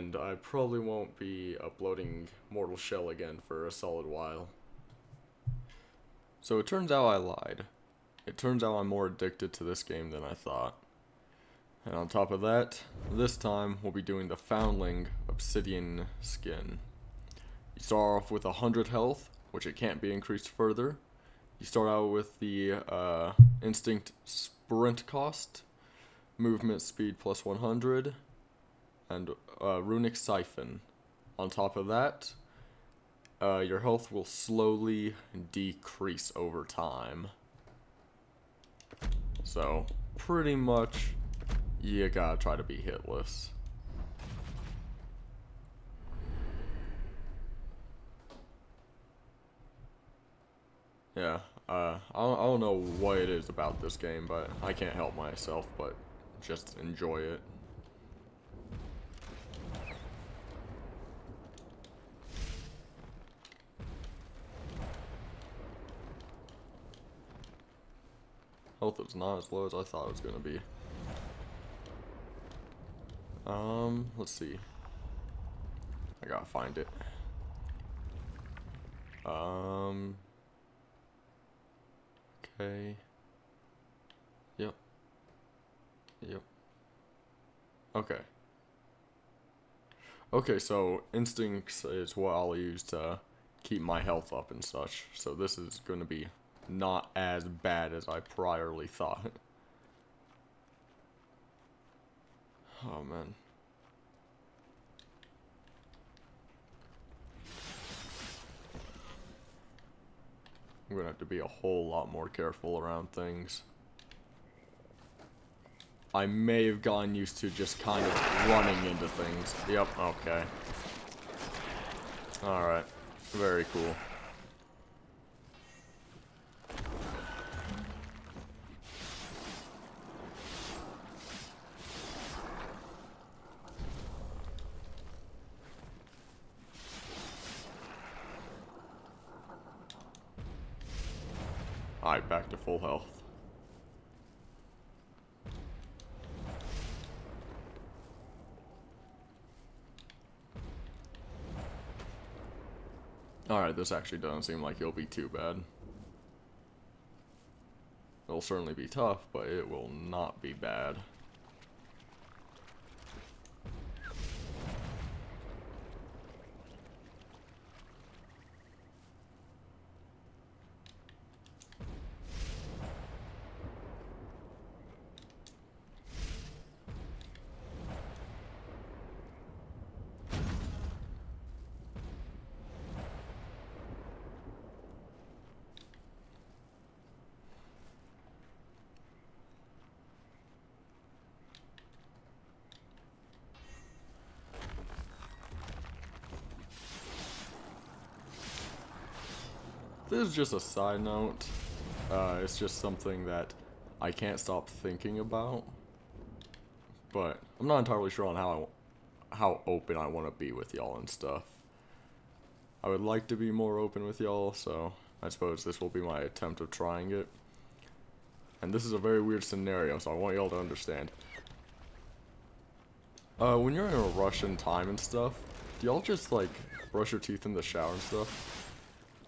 and I probably won't be uploading Mortal Shell again for a solid while. So it turns out I lied. It turns out I'm more addicted to this game than I thought. And on top of that, this time we'll be doing the Foundling Obsidian skin. You start off with 100 health, which it can't be increased further. You start out with the Instinct Sprint cost, Movement Speed plus 100, and Runic Siphon. On top of that, your health will slowly decrease over time. So, pretty much, you gotta try to be hitless. Yeah, I don't know what it is about this game, but I can't help myself but just enjoy it. Health is not as low as I thought it was gonna be. Let's see. I gotta find it. Okay. Yep. Okay. Okay, so instincts is what I'll use to keep my health up and such. So this is gonna be not as bad as I priorly thought. Oh man. I'm gonna have to be a whole lot more careful around things. I may have gotten used to just kind of running into things. Yep, okay. Alright. Very cool. Alright, back to full health. Alright, this actually doesn't seem like it'll be too bad. It'll certainly be tough, but it will not be bad. This is just a side note. It's just something that I can't stop thinking about. But I'm not entirely sure on how open I want to be with y'all and stuff. I would like to be more open with y'all, so I suppose this will be my attempt of trying it. And this is a very weird scenario, so I want y'all to understand. When you're in a rush in time and stuff, do y'all just, like, brush your teeth in the shower and stuff?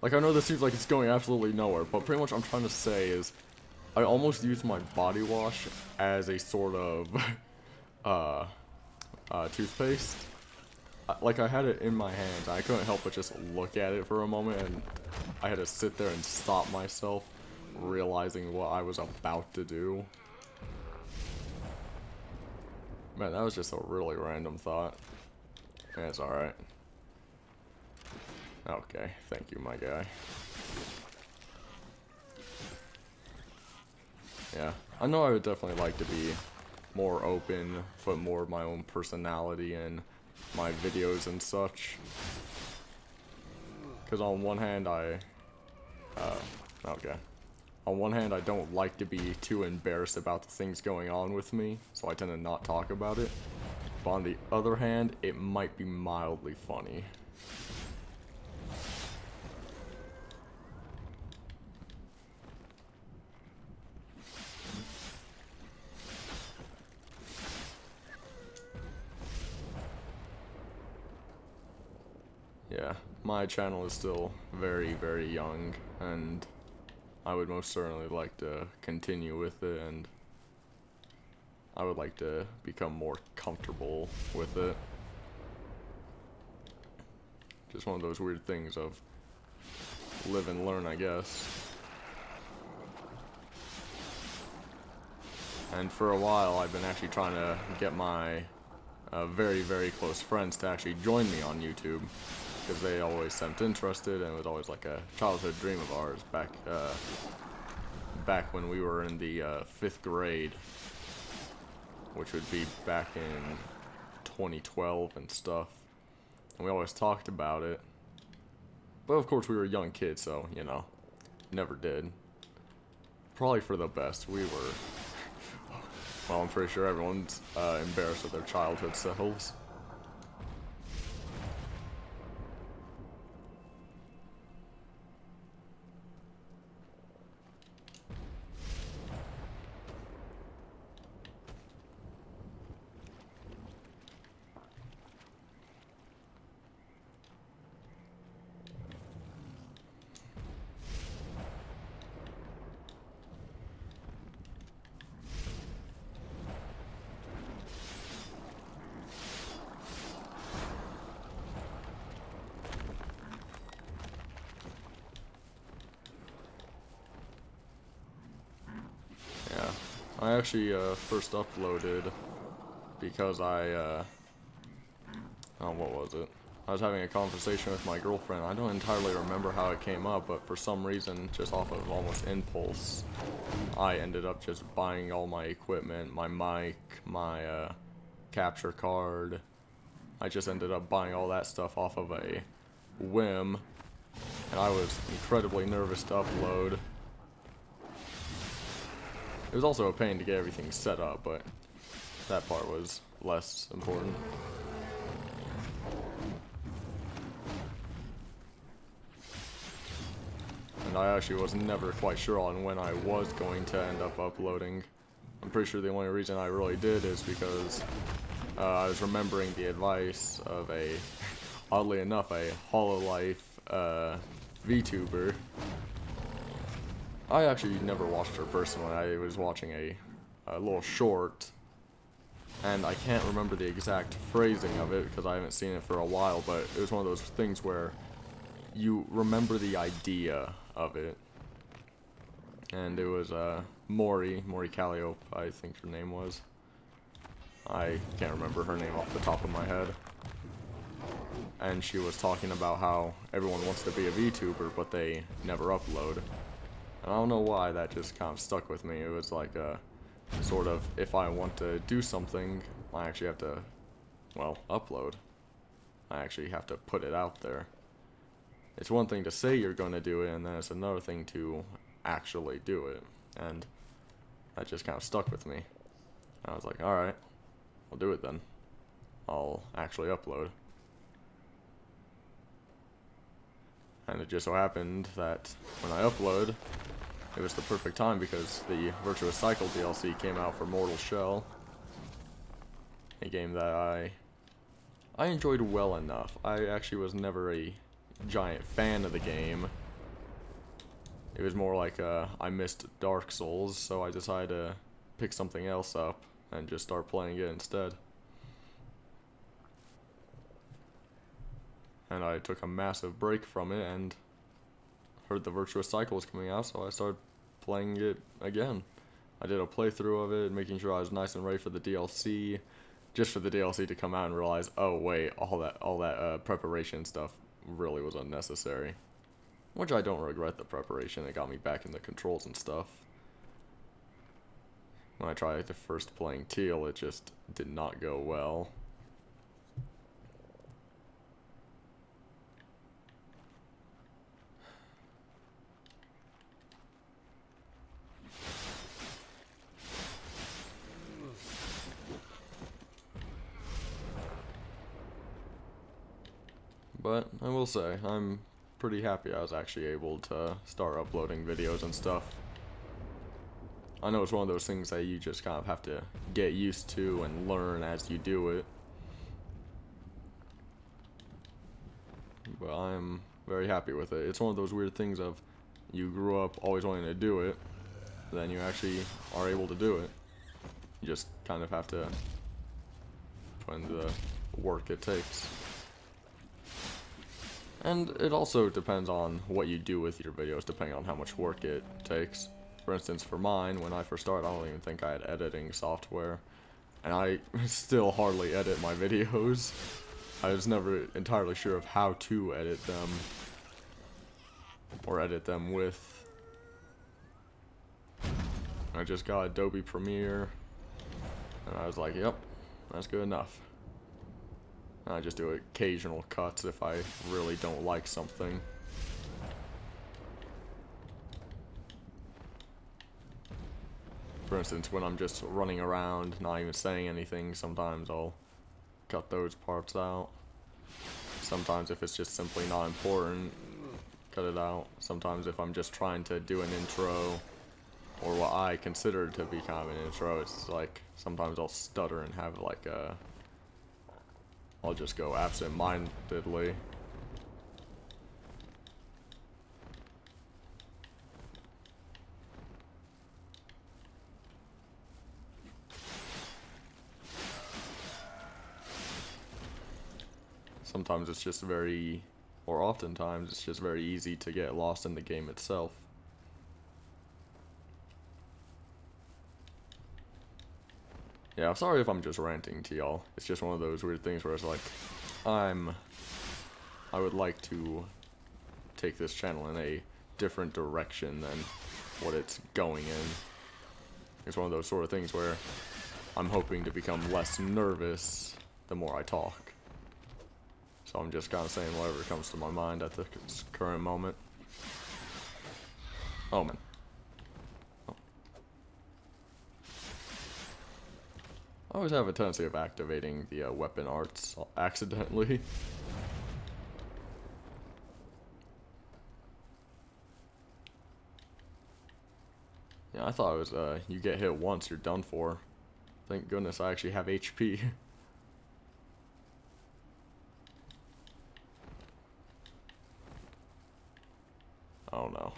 Like, I know this seems like it's going absolutely nowhere, but pretty much what I'm trying to say is I almost use my body wash as a sort of toothpaste. Like, I had it in my hands. I couldn't help but just look at it for a moment, and I had to sit there and stop myself, realizing what I was about to do. Man, that was just a really random thought. Yeah, it's alright. Okay, thank you, my guy. Yeah, I know I would definitely like to be more open, put more of my own personality in my videos and such. Because on one hand, on one hand, I don't like to be too embarrassed about the things going on with me, so I tend to not talk about it. But on the other hand, it might be mildly funny. yeah, my channel is still very, very young, and I would most certainly like to continue with it, and I would like to become more comfortable with it. Just one of those weird things of live and learn, I guess. And for a while, I've been actually trying to get my very, very close friends to actually join me on YouTube, because they always seemed interested, and it was always like a childhood dream of ours back when we were in the 5th grade, which would be back in 2012 and stuff. And we always talked about it, but of course we were young kids, so, you know, never did. Probably for the best. We were, well, I'm pretty sure everyone's embarrassed of their childhood selves. Yeah, I actually first uploaded because oh, what was it? I was having a conversation with my girlfriend. I don't entirely remember how it came up, but for some reason, just off of almost impulse, I ended up just buying all my equipment, my mic, my capture card. I just ended up buying all that stuff off of a whim, and I was incredibly nervous to upload. It was also a pain to get everything set up, but that part was less important. And I actually was never quite sure on when I was going to end up uploading. I'm pretty sure the only reason I really did is because I was remembering the advice of oddly enough, a Hololive VTuber. I actually never watched her personally. I was watching a little short, and I can't remember the exact phrasing of it because I haven't seen it for a while, but it was one of those things where you remember the idea of it. And it was Mori Calliope, I think her name was. I can't remember her name off the top of my head. And she was talking about how everyone wants to be a VTuber, but they never upload. And I don't know why, that just kind of stuck with me. It was like a sort of, if I want to do something, I actually have to, well, upload. I actually have to put it out there. It's one thing to say you're going to do it, and then it's another thing to actually do it. And that just kind of stuck with me. I was like, alright, I'll do it then. I'll actually upload. And it just so happened that when I upload, it was the perfect time because the Virtuous Cycle DLC came out for Mortal Shell. A game that I enjoyed well enough. I actually was never a giant fan of the game. It was more like I missed Dark Souls, so I decided to pick something else up and just start playing it instead. And I took a massive break from it and heard the Virtuous Cycle was coming out, so I started playing it again. I did a playthrough of it, making sure I was nice and ready for the DLC, just for the DLC to come out and realize, oh wait, all that preparation stuff really was unnecessary. Which I don't regret the preparation, it got me back in the controls and stuff. When I tried the first playing Teal, it just did not go well. But I will say, I'm pretty happy I was actually able to start uploading videos and stuff. I know it's one of those things that you just kind of have to get used to and learn as you do it. but I am very happy with it. It's one of those weird things of you grew up always wanting to do it, then you actually are able to do it. You just kind of have to put in the work it takes. And it also depends on what you do with your videos, depending on how much work it takes. For instance, for mine, when I first started, I don't even think I had editing software. And I still hardly edit my videos. I was never entirely sure of how to edit them. Or edit them with. I just got Adobe Premiere. And I was like, yep, that's good enough. I just do occasional cuts if I really don't like something. For instance, when I'm just running around, not even saying anything, sometimes I'll cut those parts out. Sometimes if it's just simply not important, cut it out. Sometimes if I'm just trying to do an intro, or what I consider to be kind of an intro, it's like, sometimes I'll stutter and have like a... I'll just go absent-mindedly. Sometimes it's just very, or oftentimes it's just very easy to get lost in the game itself. Yeah, I'm sorry if I'm just ranting to y'all. It's just one of those weird things where it's like, I would like to take this channel in a different direction than what it's going in. It's one of those sort of things where I'm hoping to become less nervous the more I talk. So I'm just kind of saying whatever comes to my mind at the current moment. Oh, man. I always have a tendency of activating the weapon arts accidentally. Yeah, I thought it was, you get hit once, you're done for. Thank goodness I actually have HP. Oh no.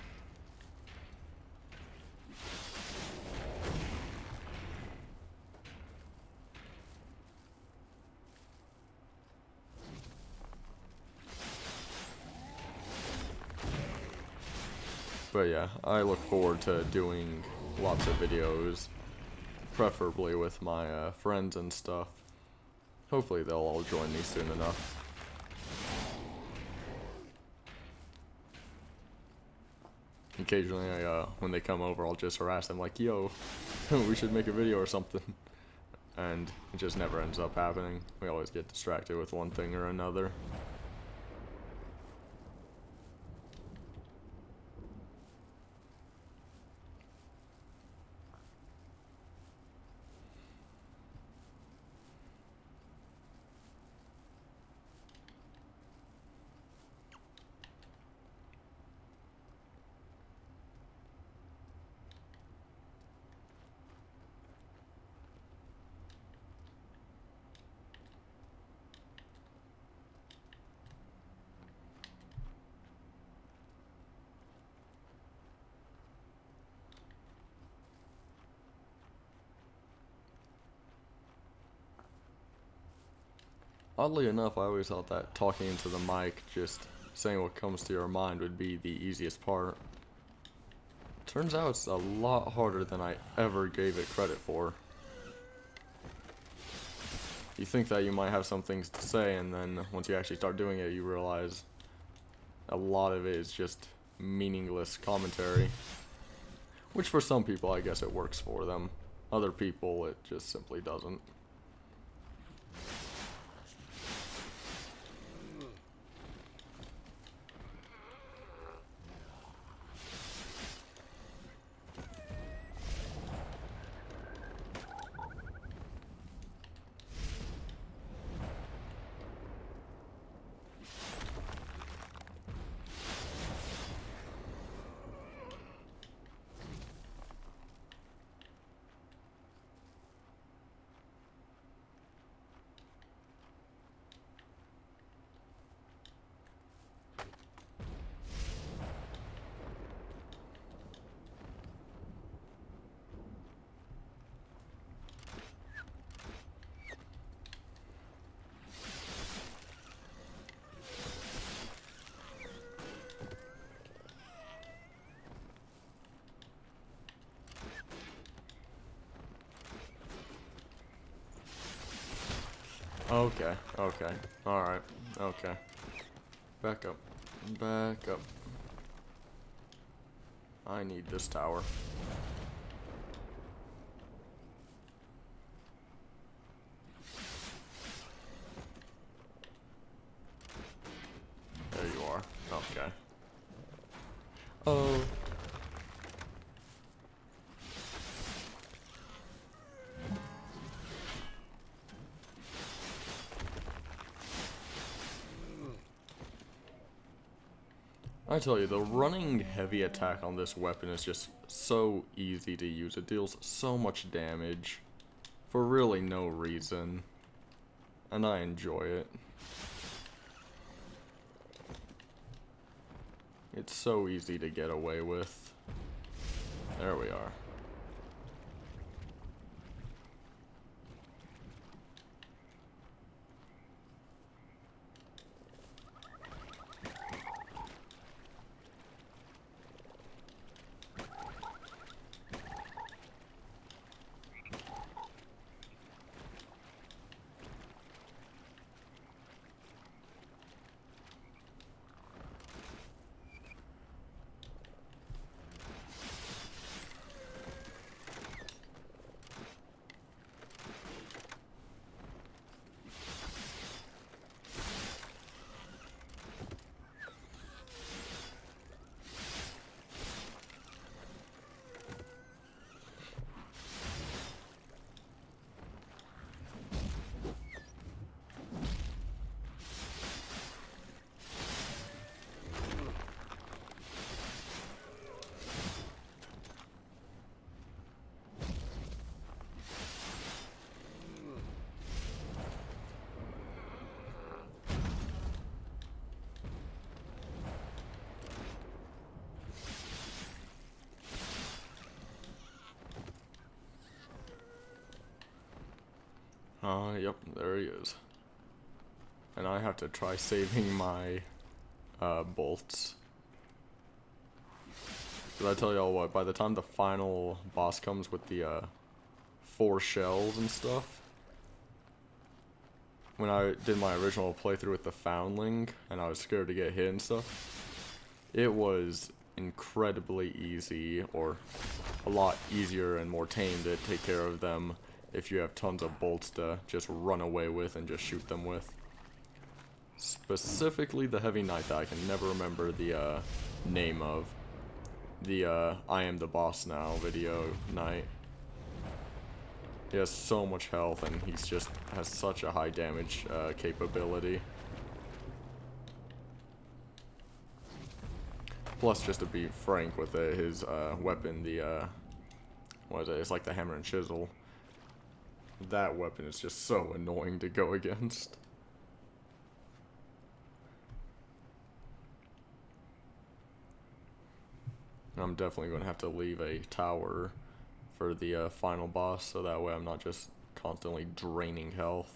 But yeah, I look forward to doing lots of videos, preferably with my friends and stuff. Hopefully they'll all join me soon enough. Occasionally, when they come over, I'll just harass them like, yo, we should make a video or something. And it just never ends up happening. We always get distracted with one thing or another. Oddly enough, I always thought that talking into the mic, just saying what comes to your mind, would be the easiest part. Turns out it's a lot harder than I ever gave it credit for. You think that you might have some things to say, and then once you actually start doing it, you realize a lot of it is just meaningless commentary. Which for some people, I guess it works for them. Other people, it just simply doesn't. Okay, okay. Alright, okay. Back up. Back up. I need this tower. There you are. Okay. Oh. I tell you, the running heavy attack on this weapon is just so easy to use. It deals so much damage for really no reason, and I enjoy it. It's so easy to get away with. There we are. Yep, there he is. And I have to try saving my, bolts. Did I tell y'all what, by the time the final boss comes with the, 4 shells and stuff, when I did my original playthrough with the Foundling, and I was scared to get hit and stuff, it was incredibly easy, or a lot easier and more tame to take care of them if you have tons of bolts to just run away with and just shoot them with. Specifically the Heavy Knight that I can never remember the name of. The I am the boss now video knight. He has so much health and he's just has such a high damage capability. Plus, just to be frank with it, his weapon, the what is it? It's like the hammer and chisel. That weapon is just so annoying to go against. I'm definitely going to have to leave a tower for the final boss, so that way I'm not just constantly draining health.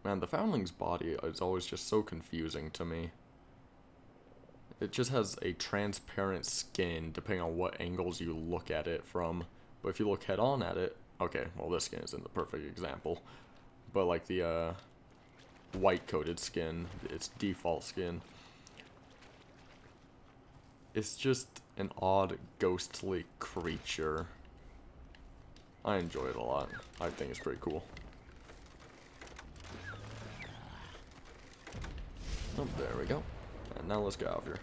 Man, the Foundling's body is always just so confusing to me. It just has a transparent skin depending on what angles you look at it from. But if you look head on at it, okay, well this skin isn't the perfect example. But like the white coated skin, its default skin, it's just an odd ghostly creature. I enjoy it a lot. I think it's pretty cool. Oh, there we go. And now let's get out of here.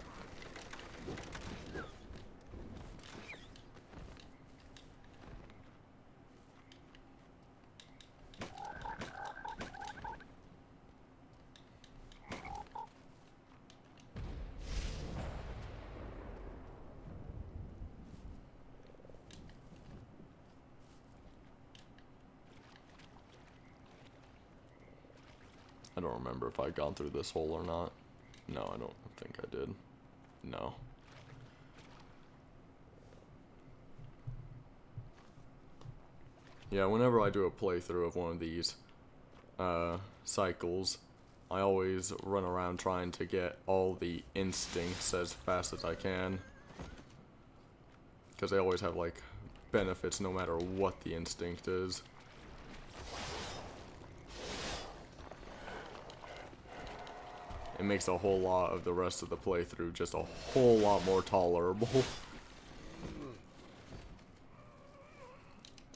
I don't remember if I'd gone through this hole or not. No, I don't think I did. No. Yeah, whenever I do a playthrough of one of these cycles, I always run around trying to get all the instincts as fast as I can. Because they always have, like, benefits no matter what the instinct is. It makes a whole lot of the rest of the playthrough just a whole lot more tolerable.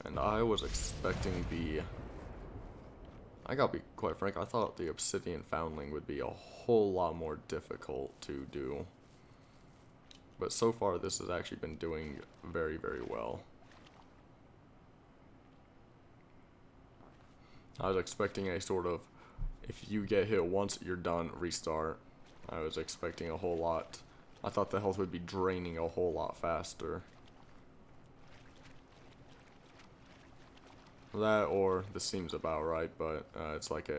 And I was expecting I gotta be quite frank, I thought the Obsidian Foundling would be a whole lot more difficult to do. But so far this has actually been doing very, very well. I was expecting a sort of, if you get hit once, you're done, restart. I was expecting a whole lot. I thought the health would be draining a whole lot faster. That, or this seems about right, but it's like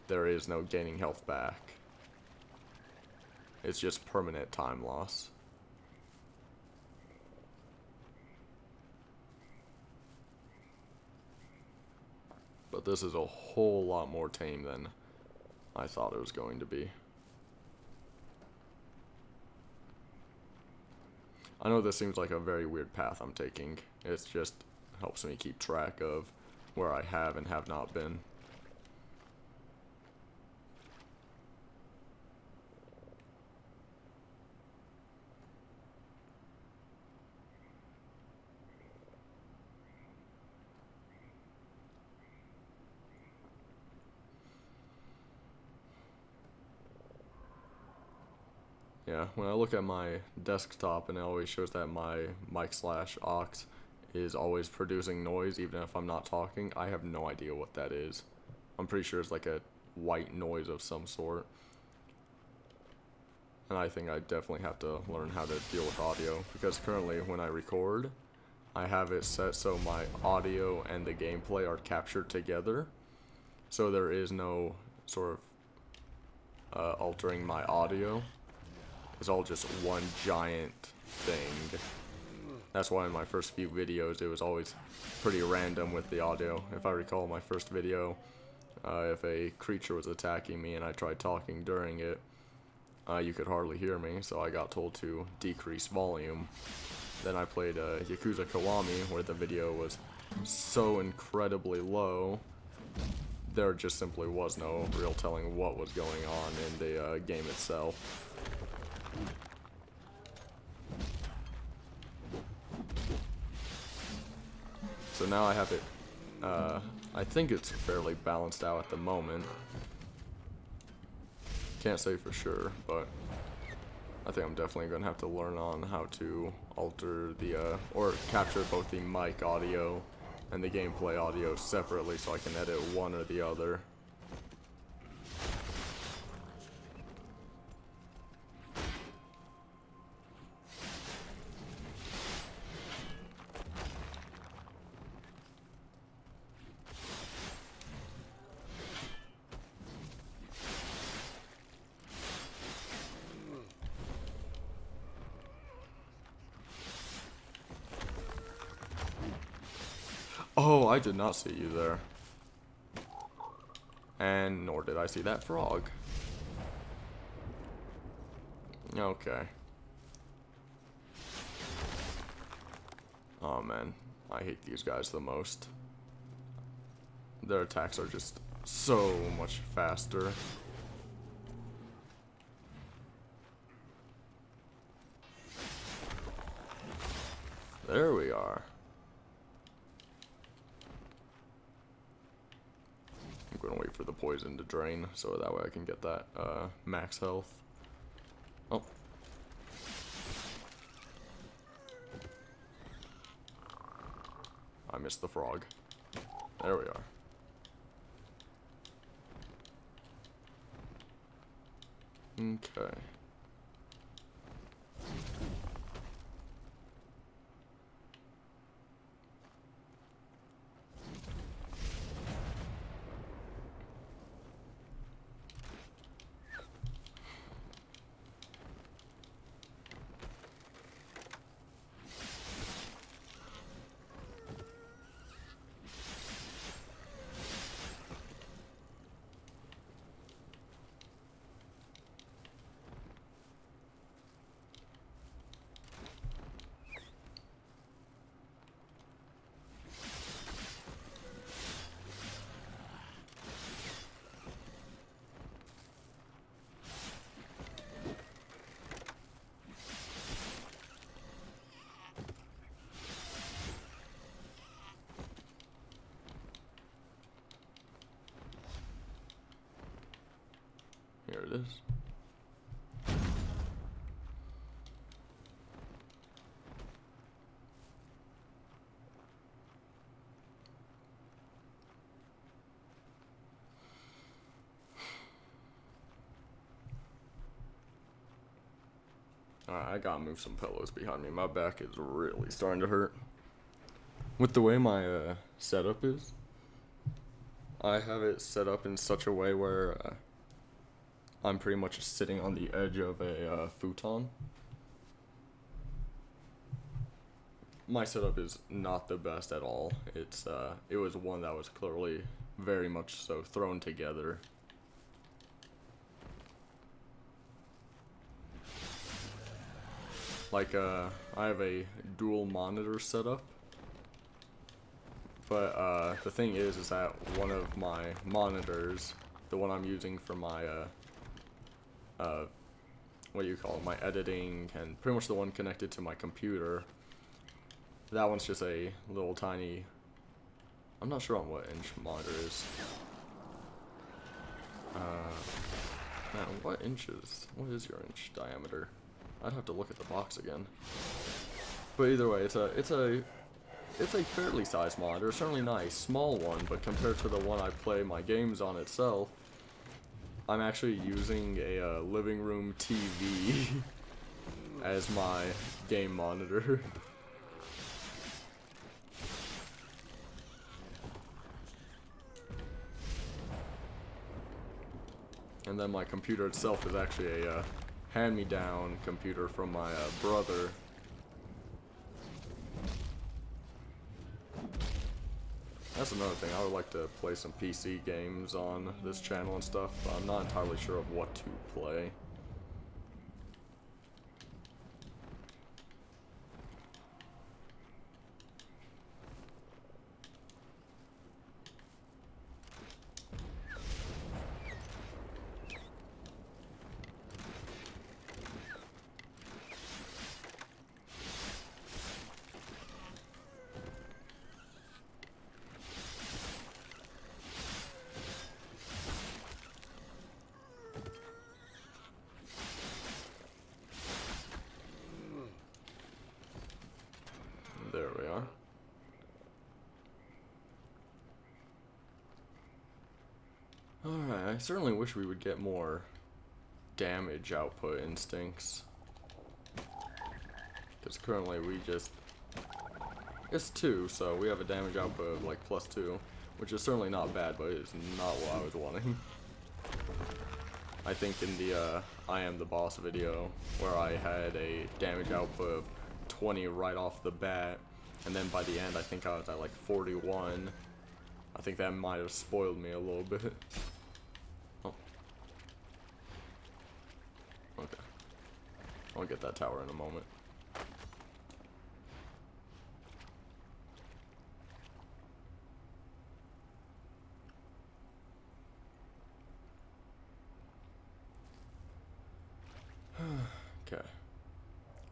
there is no gaining health back. It's just permanent time loss. But this is a whole lot more tame than I thought it was going to be. I know this seems like a very weird path I'm taking. It's just helps me keep track of where I have and have not been. Yeah, when I look at my desktop and it always shows that my mic/aux is always producing noise even if I'm not talking, I have no idea what that is. I'm pretty sure it's like a white noise of some sort. And I think I definitely have to learn how to deal with audio, because currently when I record, I have it set so my audio and the gameplay are captured together. So there is no sort of altering my audio. It's all just one giant thing. That's why in my first few videos it was always pretty random with the audio. If I recall my first video, if a creature was attacking me and I tried talking during it, you could hardly hear me, so I got told to decrease volume. Then I played Yakuza Kiwami, where the video was so incredibly low, there just simply was no real telling what was going on in the game itself. So now I have it, I think it's fairly balanced out at the moment. Can't say for sure, but I think I'm definitely going to have to learn on how to alter the, or capture both the mic audio and the gameplay audio separately so I can edit one or the other. Oh, I did not see you there. And nor did I see that frog. Okay. Oh man, I hate these guys the most. Their attacks are just so much faster. There we are. I'm gonna wait for the poison to drain so that way I can get that max health. Oh. I missed the frog. There we are. Okay. is. Alright, I gotta move some pillows behind me. My back is really starting to hurt. With the way my setup is, I have it set up in such a way where I'm pretty much sitting on the edge of a futon. My setup is not the best at all. It was one that was clearly very much so thrown together. Like, I have a dual monitor setup, but the thing is that one of my monitors, the one I'm using for my, what do you call it, my editing, and pretty much the one connected to my computer, that one's just a little tiny, I'm not sure on what inch monitor is. Man, what is your inch diameter? I'd have to look at the box again. But either way, it's a fairly sized monitor, certainly not a small one, but compared to the one I play my games on itself, I'm actually using a living room TV as my game monitor. And then my computer itself is actually a hand-me-down computer from my brother. That's another thing, I would like to play some PC games on this channel and stuff, but I'm not entirely sure of what to play. There we are. Alright, I certainly wish we would get more damage output instincts. Because currently we just... It's 2, so we have a damage output of like +2, which is certainly not bad, but it's not what I was wanting. I think in the I Am the Boss video, where I had a damage output of 20 right off the bat, and then by the end I think I was at like 41. I think that might have spoiled me a little bit. Oh. Okay. I'll get that tower in a moment. Okay.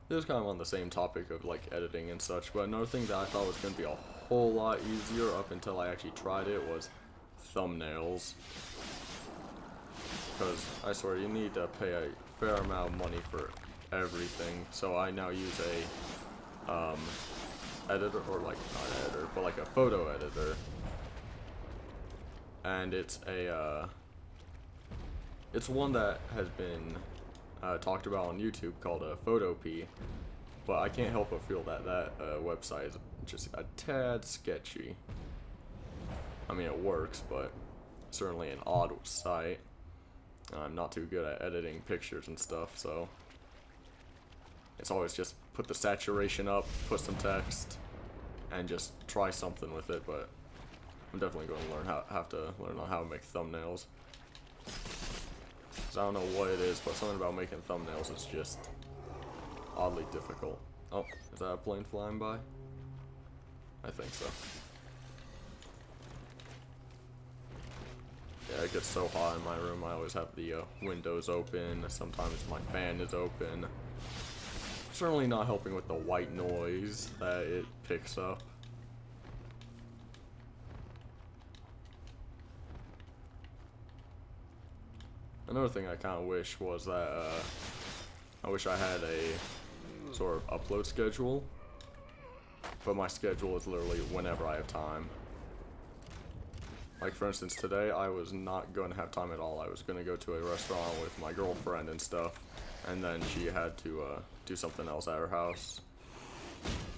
This is kind of on the same topic of like editing and such, but another thing that I thought was going to be a whole lot easier up until I actually tried it was thumbnails. Because I swear you need to pay a fair amount of money for everything. So I now use a editor, or like not editor, but like a photo editor. And it's one that has been talked about on YouTube called Photopea, but I can't help but feel that website is just a tad sketchy. I mean, it works, but certainly an odd site. I'm not too good at editing pictures and stuff, so it's always just put the saturation up, put some text, and just try something with it. But I'm definitely going to have to learn on how to make thumbnails. I don't know what it is, but something about making thumbnails is just oddly difficult. Oh, is that a plane flying by? I think so. Yeah, it gets so hot in my room. I always have the windows open. Sometimes my fan is open. Certainly not helping with the white noise that it picks up. Another thing I kind of wish was that I wish I had a sort of upload schedule, but my schedule is literally whenever I have time. Like for instance, today I was not going to have time at all. I was going to go to a restaurant with my girlfriend and stuff, and then she had to do something else at her house.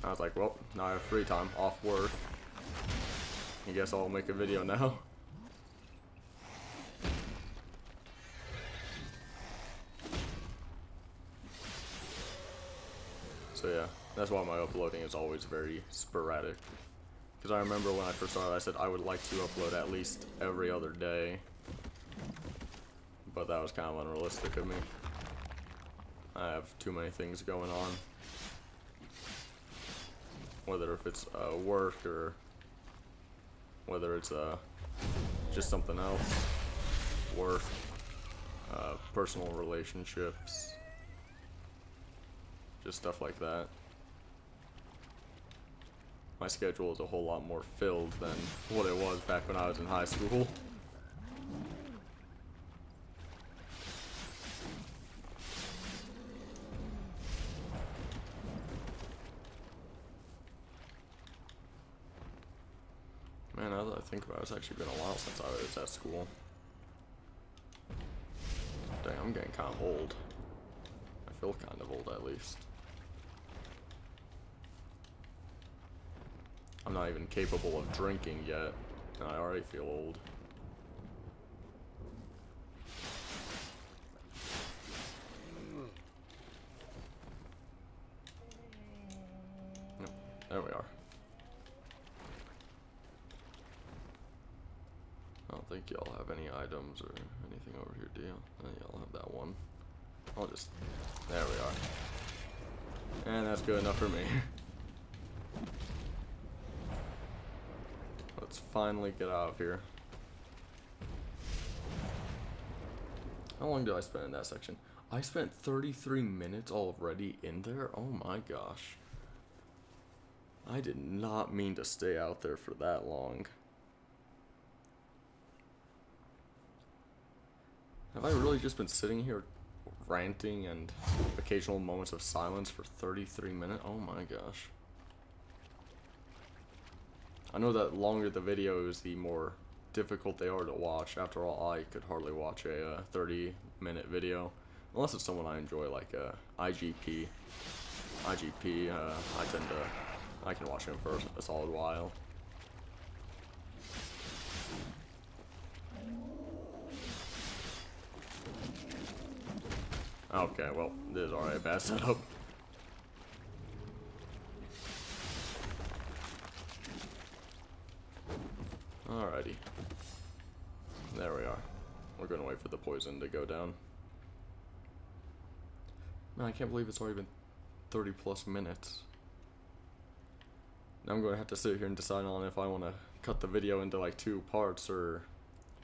I was like, well, now I have free time, off work. I guess I'll make a video now. So yeah, that's why my uploading is always very sporadic. Because I remember when I first started, I said I would like to upload at least every other day. But that was kind of unrealistic of me. I have too many things going on. Whether if it's work or whether it's just something else. Work, personal relationships. Just stuff like that. My schedule is a whole lot more filled than what it was back when I was in high school. Man, now that I think about it, it's actually been a while since I was at school. Dang, I'm getting kind of old. I feel kind of old, at least. I'm not even capable of drinking yet, and I already feel old. Yep, there we are. I don't think y'all have any items or anything over here, do y'all? Y'all have that one. I'll just... There we are. And that's good enough for me. Let's finally get out of here. How long did I spend in that section? I spent 33 minutes already in there? Oh my gosh. I did not mean to stay out there for that long. Have I really just been sitting here ranting and occasional moments of silence for 33 minutes? Oh my gosh. I know that longer the videos, the more difficult they are to watch. After all, I could hardly watch a 30-minute video. Unless it's someone I enjoy, like IGP. IGP, I can watch him for a solid while. Okay, well, this is already a bad setup. Alrighty. There we are. We're gonna wait for the poison to go down. Man, I can't believe it's already been 30 plus minutes. Now I'm gonna have to sit here and decide on if I wanna cut the video into like 2 parts or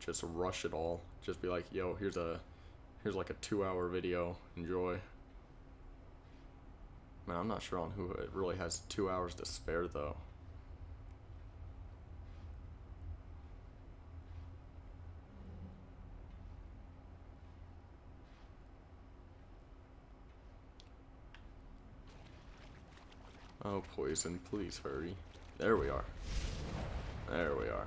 just rush it all. Just be like, yo, here's like a 2-hour video, enjoy. Man, I'm not sure on who it really has 2 hours to spare though. Oh, poison, please hurry. There we are. There we are.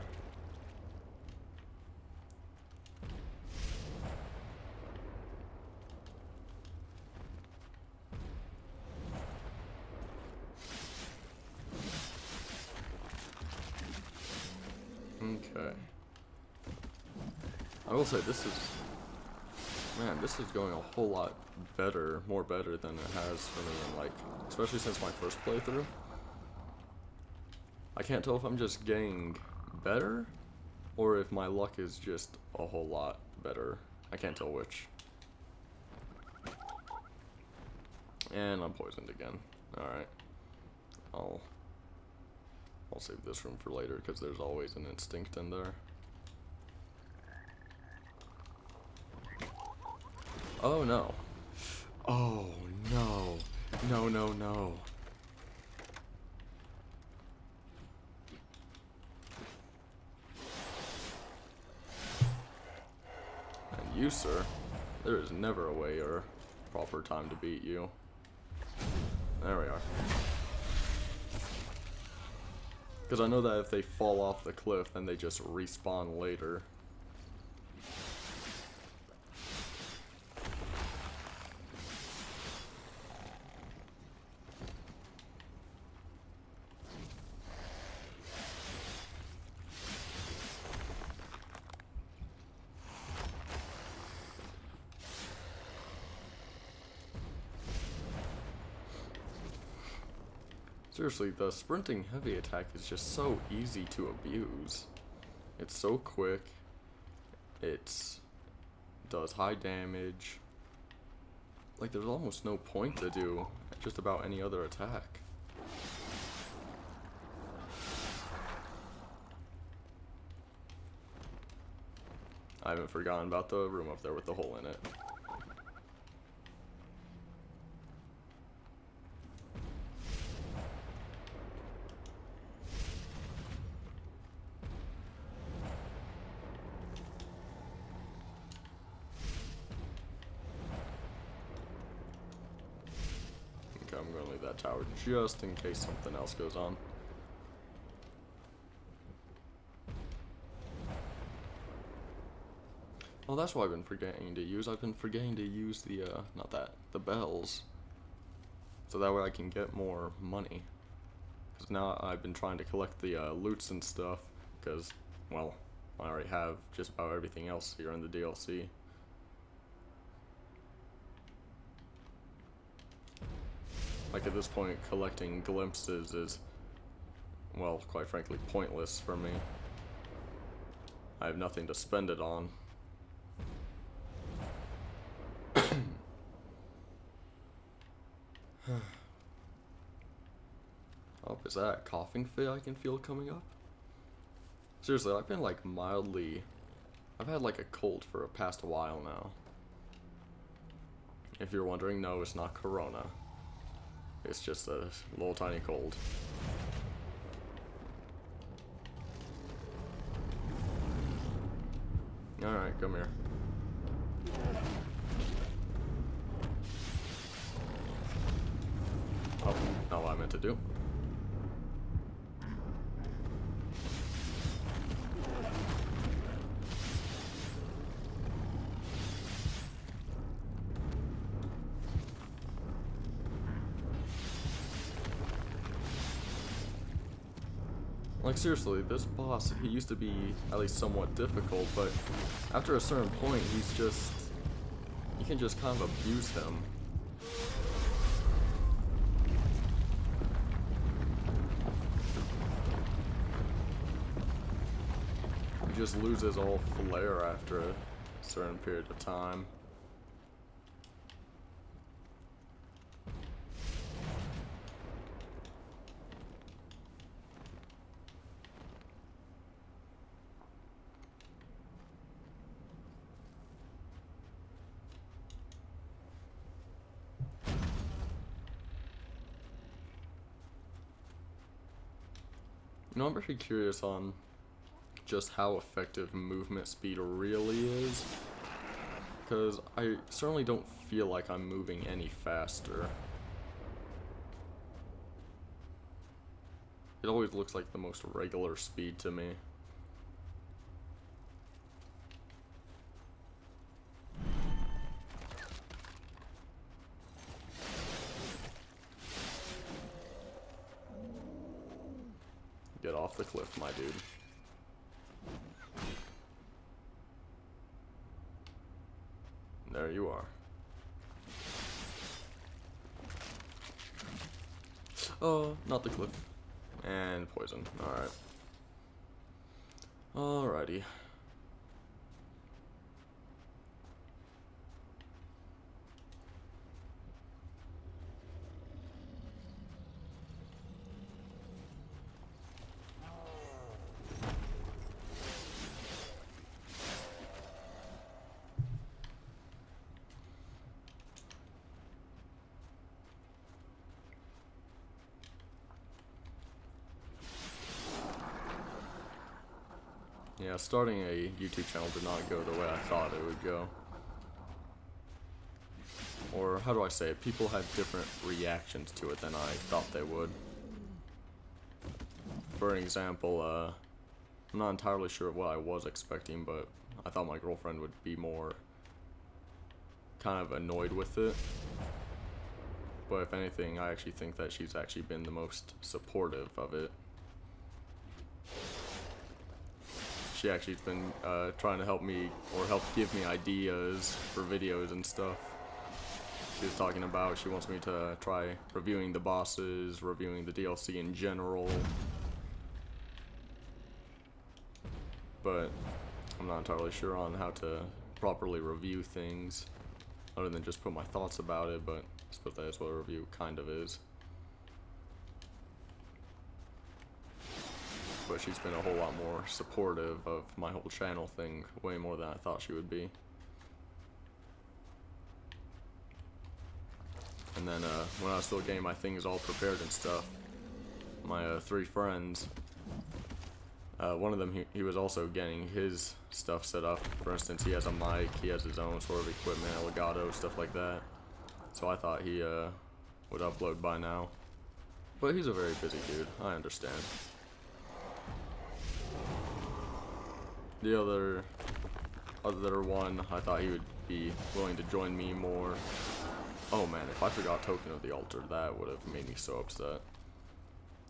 Okay. I will say this is... Man, this is going a whole lot better, more better than it has for me in like... Especially since my first playthrough. I can't tell if I'm just getting better, or if my luck is just a whole lot better. I can't tell which. And I'm poisoned again. Alright. I'll save this room for later, because there's always an instinct in there. Oh no. Oh no. No, no, no. And you, sir. There is never a way or proper time to beat you. There we are. Because I know that if they fall off the cliff, then they just respawn later. Seriously, the sprinting heavy attack is just so easy to abuse. It's so quick. It does high damage. Like, there's almost no point to do just about any other attack. I haven't forgotten about the room up there with the hole in it. I'm going to leave that tower just in case something else goes on. Well, that's what I've been forgetting to use. I've been forgetting to use the, the bells. So that way I can get more money. Because now I've been trying to collect the loots and stuff. Because, well, I already have just about everything else here in the DLC. Like, at this point, collecting glimpses is, well, quite frankly, pointless for me. I have nothing to spend it on. Oh, is that a coughing fit I can feel coming up? Seriously, I've been like I've had like a cold for past a while now. If you're wondering, no, it's not Corona. It's just a little tiny cold. Alright, come here. Oh, not what I meant to do. Like, seriously, this boss, he used to be at least somewhat difficult, but after a certain point, you can just kind of abuse him. He just loses all flair after a certain period of time. You know, I'm very curious on just how effective movement speed really is, because I certainly don't feel like I'm moving any faster. It always looks like the most regular speed to me. Get off the cliff, my dude. There you are. Oh, not the cliff. And poison. Alright. Alrighty. Yeah, starting a YouTube channel did not go the way I thought it would go. or how do I say it, people had different reactions to it than I thought they would. For example, I'm not entirely sure what I was expecting, but I thought my girlfriend would be more kind of annoyed with it. But if anything, I actually think that she's actually been the most supportive of it. She actually's been trying to help me, or help give me ideas for videos and stuff. She was talking about she wants me to try reviewing the bosses, reviewing the DLC in general. But I'm not entirely sure on how to properly review things, other than just put my thoughts about it, but I suppose that is what a review kind of is. But she's been a whole lot more supportive of my whole channel thing, way more than I thought she would be. And then when I was still getting my things all prepared and stuff, my 3 friends, one of them, he was also getting his stuff set up. For instance, he has a mic, he has his own sort of equipment, legato, stuff like that. So I thought he would upload by now. But he's a very busy dude, I understand. The other one, I thought he would be willing to join me more. Oh man, if I forgot Token of the Altar, that would have made me so upset.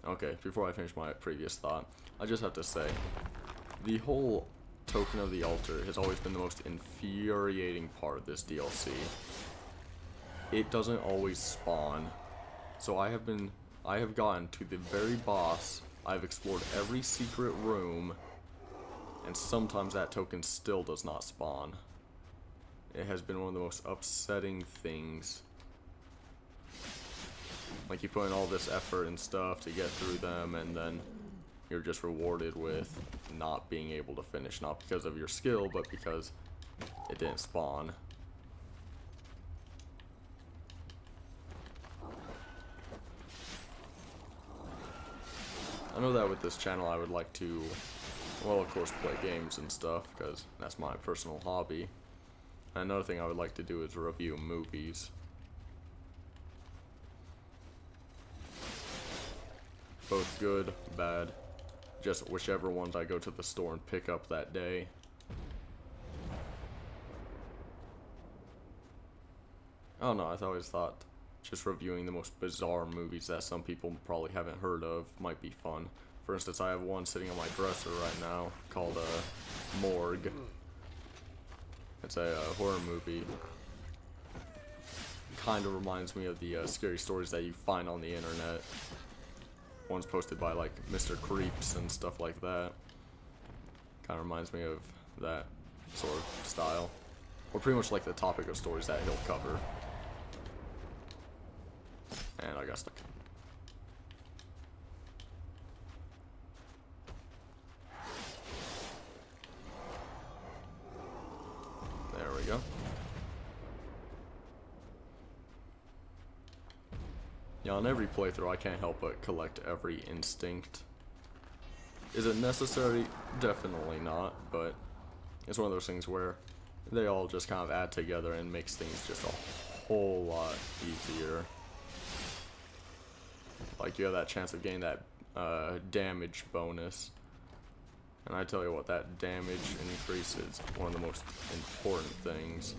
Okay, before I finish my previous thought, I just have to say, the whole Token of the Altar has always been the most infuriating part of this DLC. It doesn't always spawn. So I have gotten to the very boss, I've explored every secret room, and sometimes that token still does not spawn. It has been one of the most upsetting things. Like, you put in all this effort and stuff to get through them, and then you're just rewarded with not being able to finish. Not because of your skill, but because it didn't spawn. I know that with this channel I would like to, well, of course, play games and stuff, because that's my personal hobby. And another thing I would like to do is review movies. Both good, bad, just whichever ones I go to the store and pick up that day. I don't know, I've always thought just reviewing the most bizarre movies that some people probably haven't heard of might be fun. For instance, I have one sitting on my dresser right now called Morgue. It's a horror movie. Kind of reminds me of the scary stories that you find on the internet. One's posted by like Mr. Creeps and stuff like that. Kind of reminds me of that sort of style. Or pretty much like the topic of stories that he'll cover. And I got stuck. There we go. Yeah, on every playthrough I can't help but collect every instinct. Is it necessary? Definitely not, but it's one of those things where they all just kind of add together and makes things just a whole lot easier. Like, you have that chance of getting that damage bonus. And I tell you what, that damage increase is one of the most important things.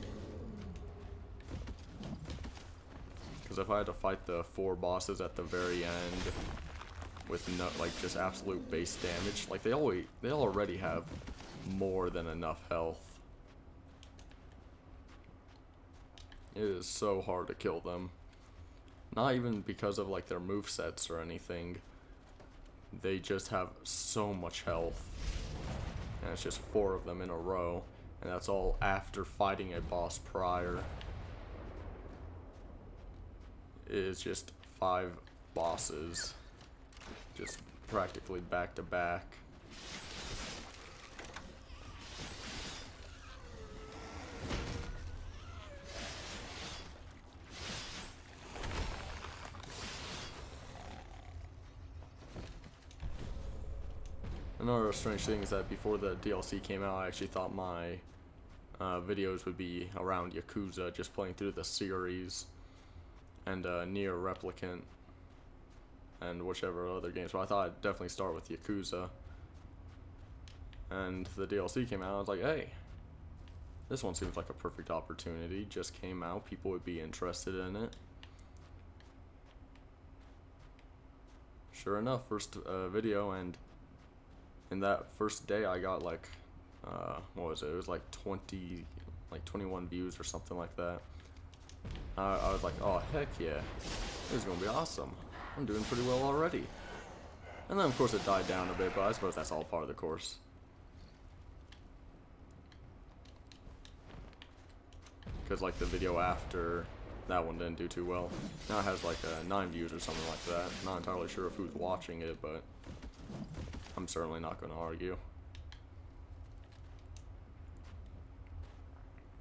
Because if I had to fight the 4 bosses at the very end with no, like, just absolute base damage, like, they already have more than enough health. It is so hard to kill them. Not even because of like their movesets or anything. They just have so much health. And it's just 4 of them in a row. And that's all after fighting a boss prior. It is just 5 bosses. Just practically back to back. Another strange thing is that before the DLC came out, I actually thought my videos would be around Yakuza, just playing through the series, and Nier Replicant, and whichever other games. So I thought I'd definitely start with Yakuza. And the DLC came out, I was like, hey, this one seems like a perfect opportunity. Just came out, people would be interested in it. Sure enough, first video, and in that first day I got like, what was it? It was like 21 views or something like that. I was like, oh heck yeah, this is gonna be awesome. I'm doing pretty well already. And then of course it died down a bit, but I suppose that's all part of the course. Because like the video after that one didn't do too well. Now it has like 9 views or something like that. Not entirely sure of who's watching it, but I'm certainly not going to argue.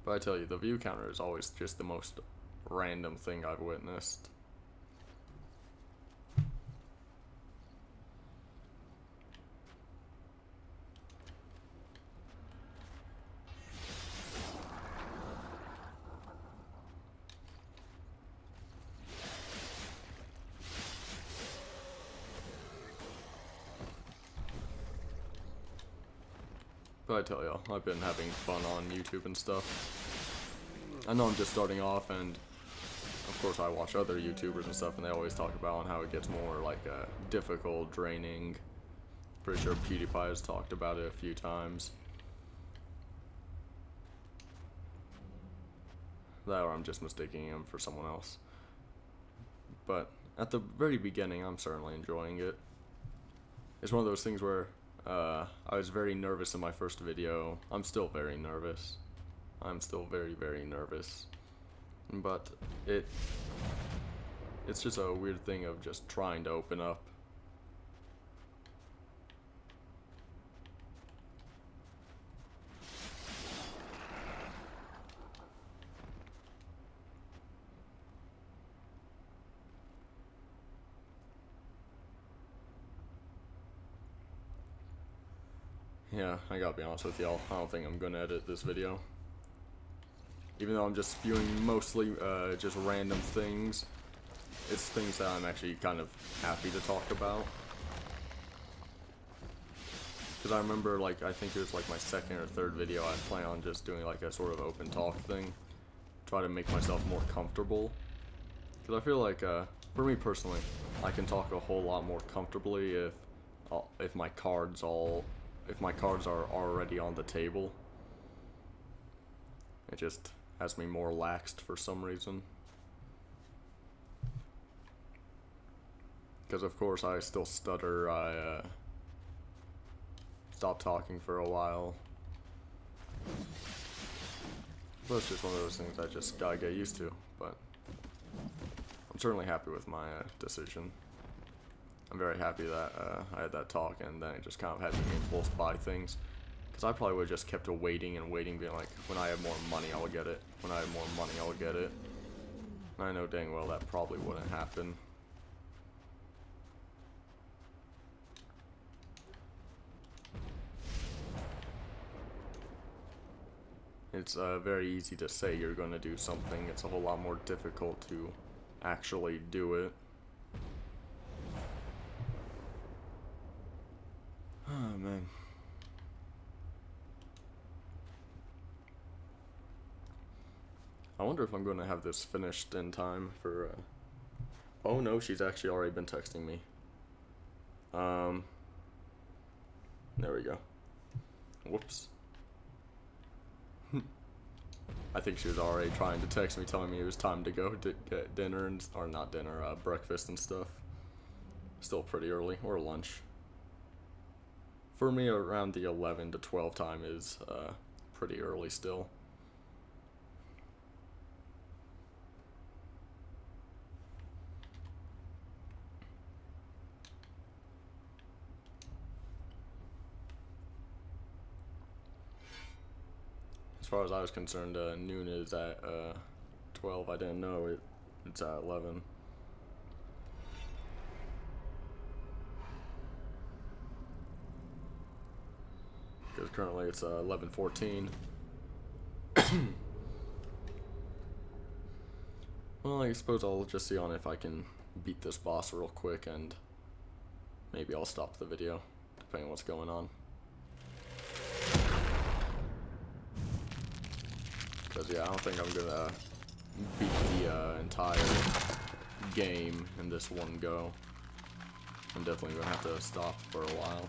But I tell you, the view counter is always just the most random thing I've witnessed. But I tell y'all, I've been having fun on YouTube and stuff. I know I'm just starting off, and of course I watch other YouTubers and stuff, and they always talk about how it gets more like difficult, draining. Pretty sure PewDiePie has talked about it a few times. That or I'm just mistaking him for someone else. But at the very beginning, I'm certainly enjoying it. It's one of those things where I was very nervous in my first video. I'm still very nervous. I'm still very, very nervous. But it's just a weird thing of just trying to open up. Yeah, I gotta be honest with y'all, I don't think I'm gonna edit this video. Even though I'm just spewing mostly just random things, it's things that I'm actually kind of happy to talk about. Because I remember, like, I think it was like my second or third video, I plan on just doing like a sort of open talk thing. Try to make myself more comfortable. Because I feel like, for me personally, I can talk a whole lot more comfortably if my cards are already on the table. It just has me more laxed for some reason. Because of course I still stutter, I stopped talking for a while. But it's just one of those things I just gotta get used to, but I'm certainly happy with my decision. I'm very happy that I had that talk, and then it just kind of had me impulse buy things. Because I probably would have just kept waiting and waiting, being like, when I have more money, I'll get it. When I have more money, I'll get it. And I know dang well that probably wouldn't happen. It's very easy to say you're going to do something. It's a whole lot more difficult to actually do it. Oh, man. I wonder if I'm going to have this finished in time for, oh no, she's actually already been texting me. There we go. Whoops. I think she was already trying to text me, telling me it was time to go get dinner, or not dinner, breakfast and stuff. Still pretty early, or lunch. For me, around the 11 to 12 time is pretty early still. As far as I was concerned, noon is at 12. I didn't know it's at 11. Because currently it's 11:14. Well, I suppose I'll just see on if I can beat this boss real quick, and maybe I'll stop the video, depending on what's going on. Because, yeah, I don't think I'm gonna beat the entire game in this one go. I'm definitely gonna have to stop for a while.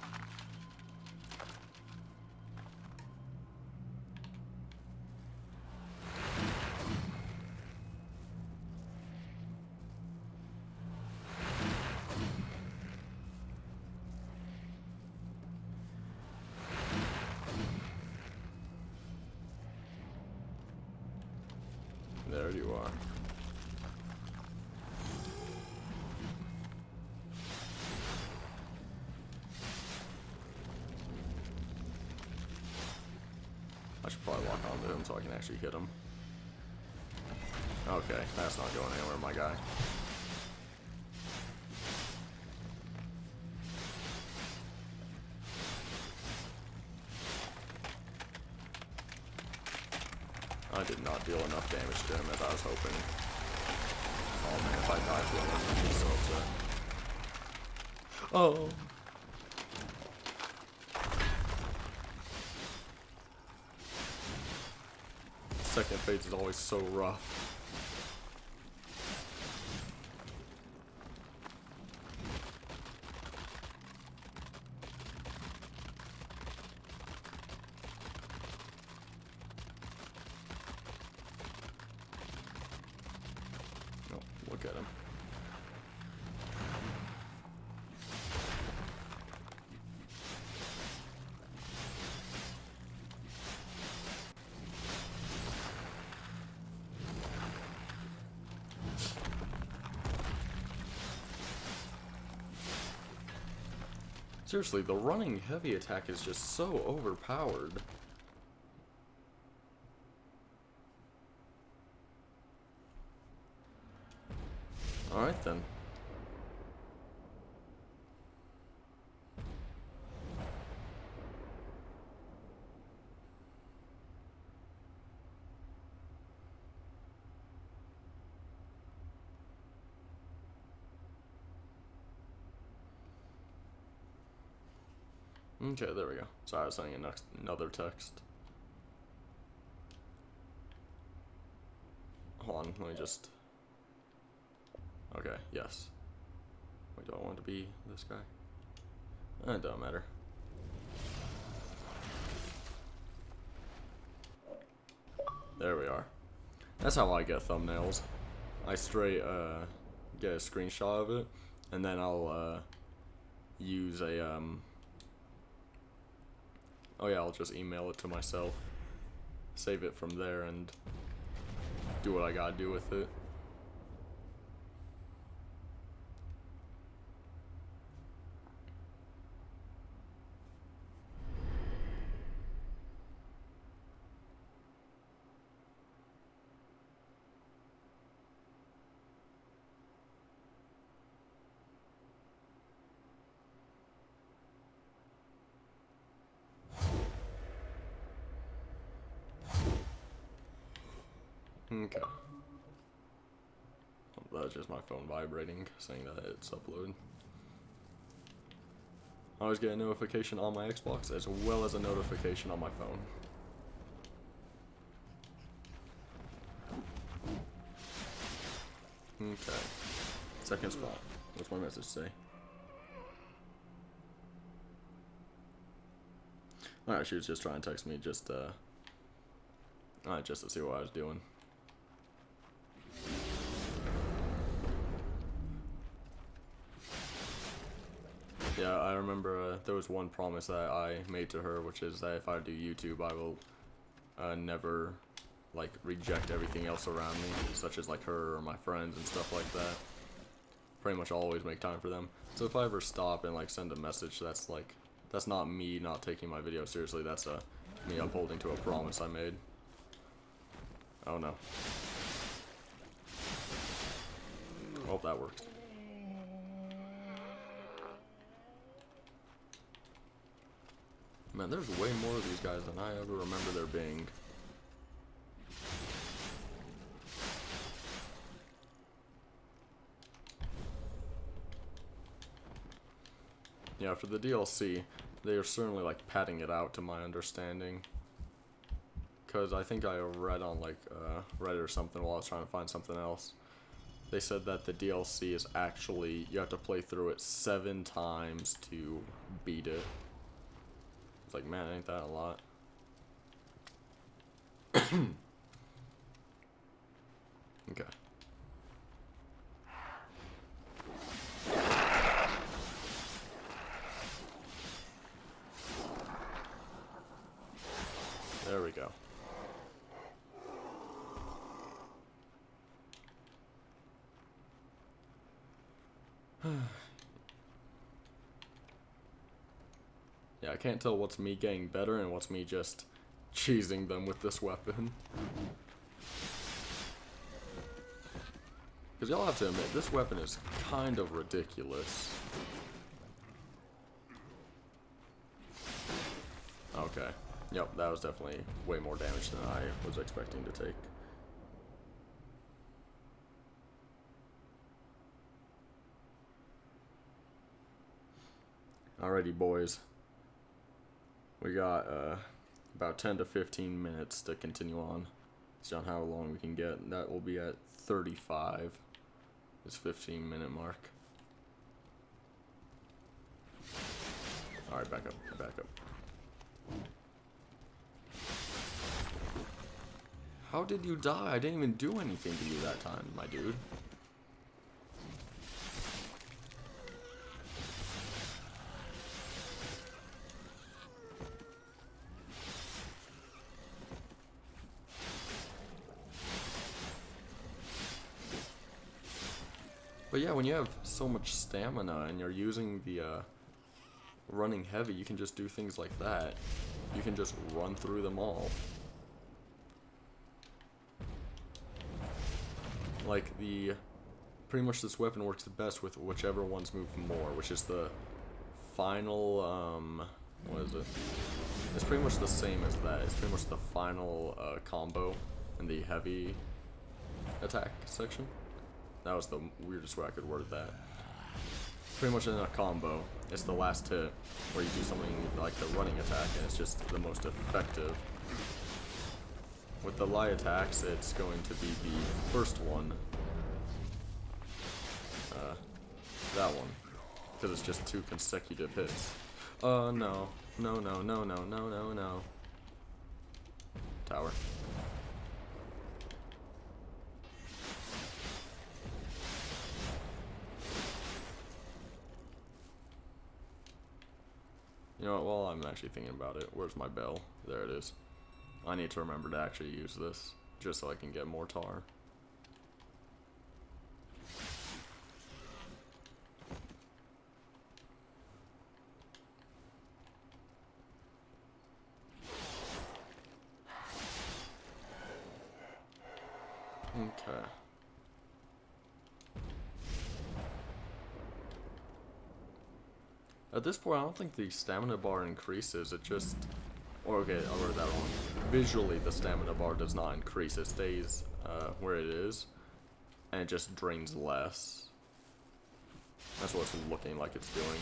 There you are. I should probably walk onto him so I can actually hit him. Okay, that's not going anywhere, my guy. I did not deal enough damage to him as I was hoping. Oh man, if I die to him, I'm gonna be so upset. Oh! Second phase is always so rough. Oh, look at him. Seriously, the running heavy attack is just so overpowered. Alright then. Okay, there we go. Sorry, I was sending another text. Hold on, let me just... Okay, yes. Wait, do I want to be this guy? It don't matter. There we are. That's how I get thumbnails. I straight get a screenshot of it, and then I'll use a oh yeah, I'll just email it to myself, save it from there, and do what I gotta do with it. Okay. That's just my phone vibrating, saying that it's uploaded. I always get a notification on my Xbox as well as a notification on my phone. Okay. Second spot. What's my message say? Alright, she was just trying to text me just to see what I was doing. Yeah, I remember there was one promise that I made to her, which is that if I do YouTube, I will never like reject everything else around me, such as like her or my friends and stuff like that. Pretty much always make time for them. So if I ever stop and like send a message, that's not me not taking my video seriously. That's me upholding to a promise I made. Oh no. Hope that works. Man, there's way more of these guys than I ever remember there being. Yeah, for the DLC, they are certainly like padding it out to my understanding. Because I think I read on like Reddit or something while I was trying to find something else. They said that the DLC is actually, you have to play through it 7 times to beat it. It's like, man, ain't that a lot? Okay. There we go. Yeah, I can't tell what's me getting better and what's me just cheesing them with this weapon. Because y'all have to admit, this weapon is kind of ridiculous. Okay. Yep, that was definitely way more damage than I was expecting to take. Alrighty, boys. We got about 10 to 15 minutes to continue on. See on how long we can get. That will be at 35. This 15-minute mark. Alright, back up, back up. How did you die? I didn't even do anything to you that time, my dude. But yeah, when you have so much stamina and you're using the running heavy, you can just do things like that. You can just run through them all. Like pretty much this weapon works the best with whichever ones move more, which is the final, what is it? It's pretty much the same as that. It's pretty much the final combo in the heavy attack section. That was the weirdest way I could word that. Pretty much in a combo, it's the last hit where you do something like the running attack, and it's just the most effective. With the light attacks, it's going to be the first one. That one. Because it's just 2 consecutive hits. No. No, no, no, no, no, no, no. Tower. You know what, while I'm actually thinking about it, where's my bell? There it is. I need to remember to actually use this, just so I can get more tar. Okay. At this point, I don't think the stamina bar increases, it just... Or, okay, I wrote that wrong. Visually, the stamina bar does not increase, it stays where it is, and it just drains less. That's what it's looking like it's doing.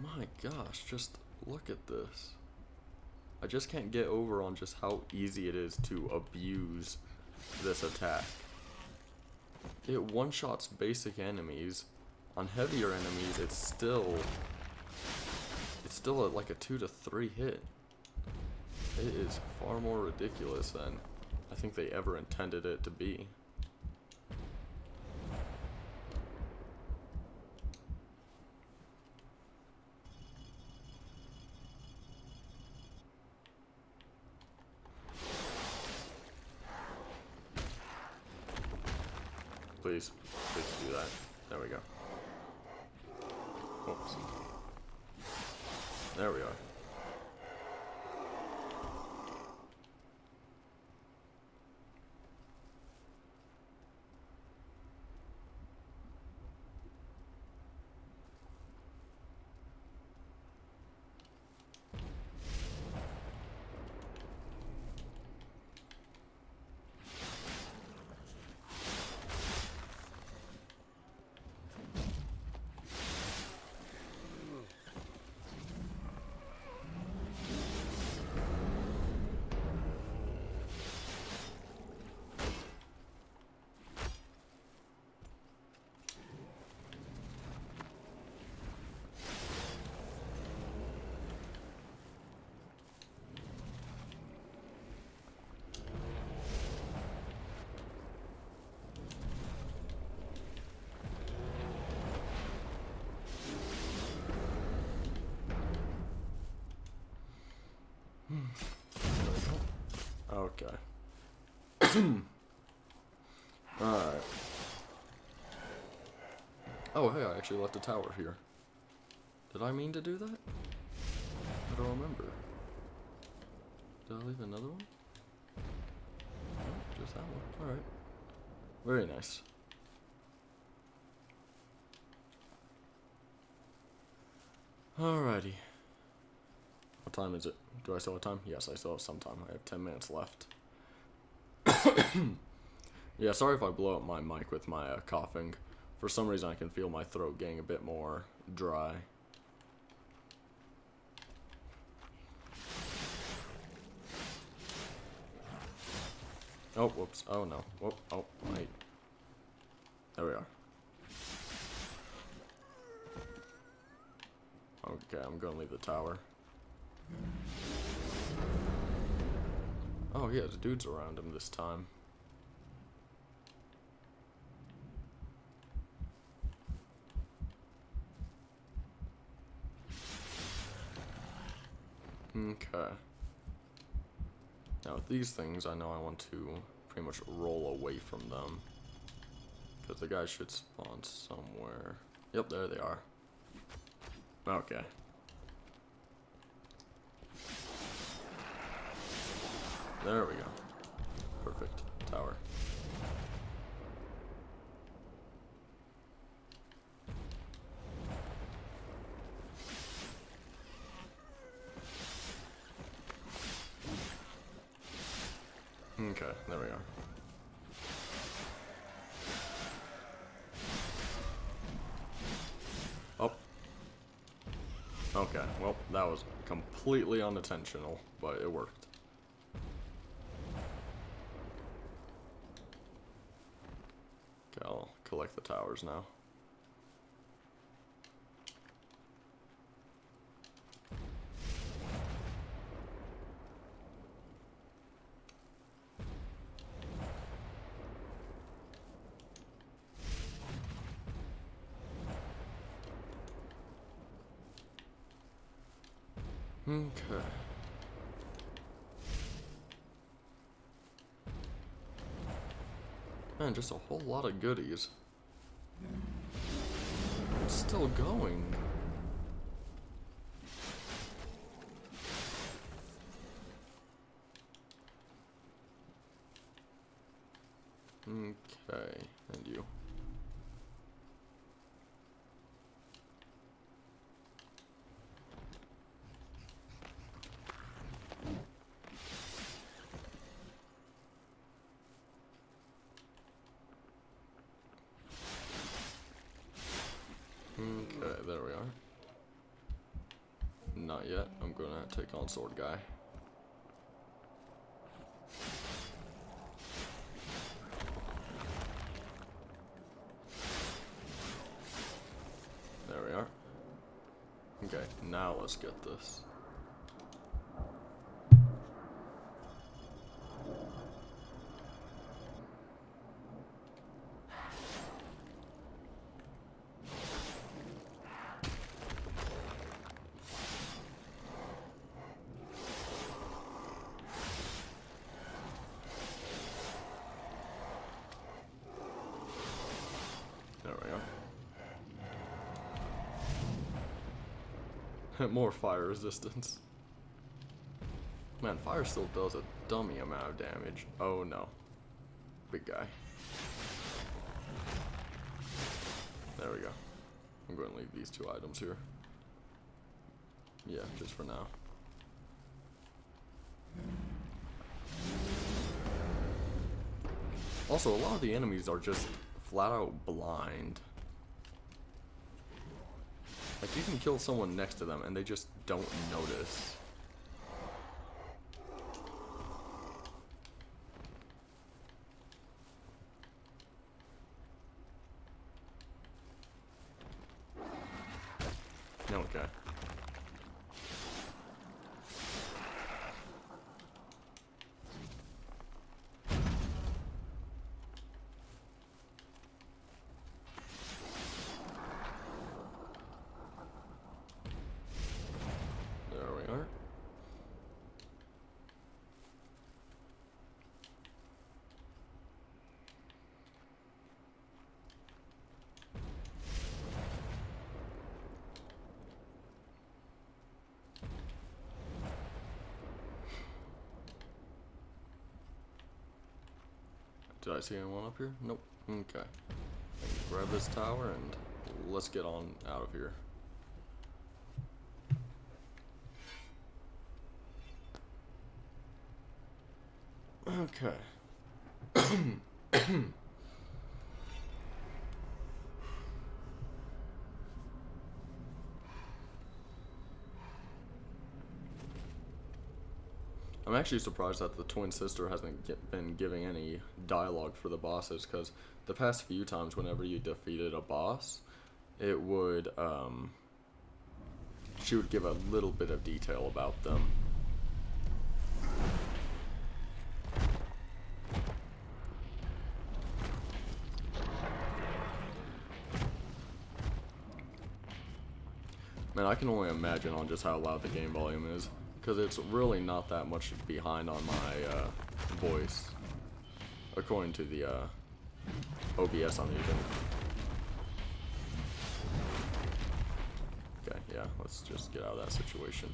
My gosh, just look at this. I just can't get over on just how easy it is to abuse this attack. It one-shots basic enemies. On heavier enemies, it's still like a 2 to 3 hit. It is far more ridiculous than I think they ever intended it to be. Please do that. There we go. Oops. There we are. Okay. Alright. Oh, hey, I actually left a tower here. Did I mean to do that? I don't remember. Did I leave another one? No, just that one. Alright. Very nice. Alrighty. What time is it? Do I still have time? Yes, I still have some time. I have 10 minutes left. Yeah, sorry if I blow up my mic with my coughing. For some reason I can feel my throat getting a bit more dry. Oh, whoops. Oh, no. Whoop. Oh, wait. There we are. Okay, I'm gonna leave the tower. Oh, yeah, the dude's around him this time. Okay. Now with these things, I know I want to pretty much roll away from them. Because the guys should spawn somewhere. Yep, there they are. Okay. There we go. Perfect. Tower. Okay, there we are. Oh. Okay, well, that was completely unintentional, but it worked. Okay, I'll collect the towers now. Okay. Man, just a whole lot of goodies. It's still going. Okay, and you. Okay, there we are. Not yet. I'm gonna take on Sword Guy. There we are. Okay, now let's get this. There we are. More fire resistance. Man, fire still does a dummy amount of damage. Oh no. Big guy. There we go. I'm going to leave these two items here. Yeah, just for now. Also, a lot of the enemies are just flat out blind. Like, you can kill someone next to them and they just don't notice. Okay. There we are. Did I see anyone up here? Nope. Okay. Grab this tower and let's get on out of here. Okay. I'm actually surprised that the twin sister hasn't been giving any dialogue for the bosses, because the past few times whenever you defeated a boss, it would, she would give a little bit of detail about them. Man, I can only imagine on just how loud the game volume is, because it's really not that much behind on my voice, according to the OBS I'm using. Okay, yeah, let's just get out of that situation.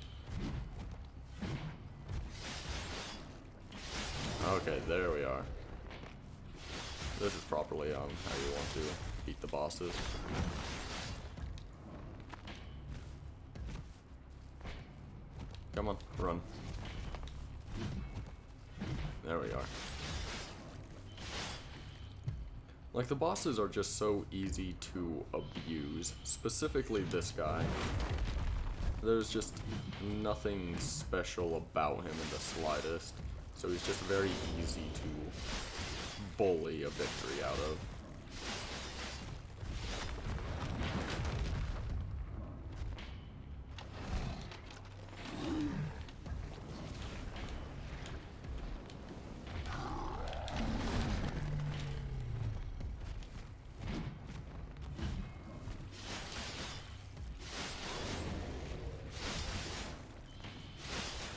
Okay, there we are. This is properly how you want to beat the bosses. Come on, run. There we are. Like, the bosses are just so easy to abuse, specifically this guy. There's just nothing special about him in the slightest, so he's just very easy to bully a victory out of.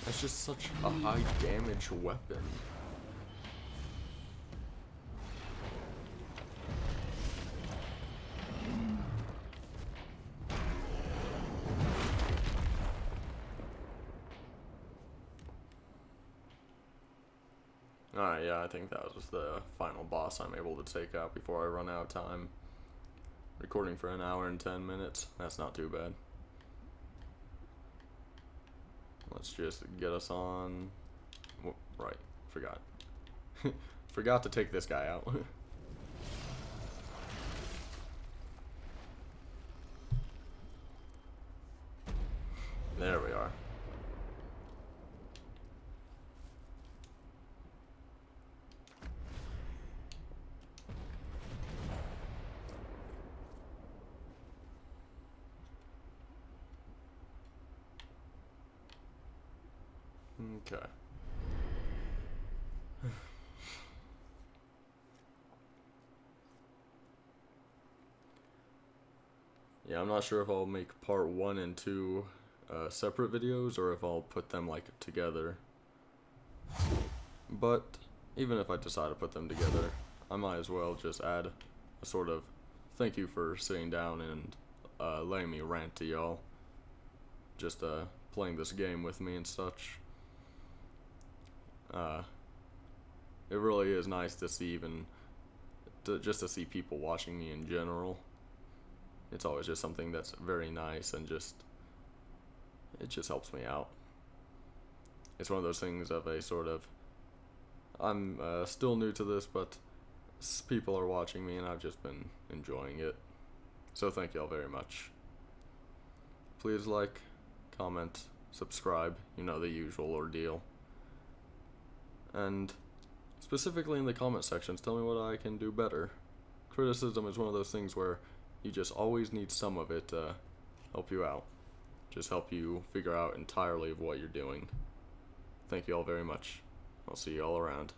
It's just such a high damage weapon. Alright, yeah, I think that was the final boss I'm able to take out before I run out of time. Recording for 1 hour and 10 minutes. That's not too bad. Let's just get us on. Whoop, right, forgot. Forgot to take this guy out. There we are. Okay. Yeah, I'm not sure if I'll make part 1 and 2 separate videos, or if I'll put them like together. But even if I decide to put them together, I might as well just add a sort of thank you for sitting down and letting me rant to y'all. Just playing this game with me and such. It really is nice to see just to see people watching me in general. It's always just something that's very nice, and it just helps me out. It's one of those things of a sort of, I'm still new to this, but people are watching me and I've just been enjoying it. So thank y'all very much. Please like, comment, subscribe, you know, the usual ordeal. And specifically in the comment sections, tell me what I can do better. Criticism is one of those things where you just always need some of it to help you out. Just help you figure out entirely of what you're doing. Thank you all very much. I'll see you all around.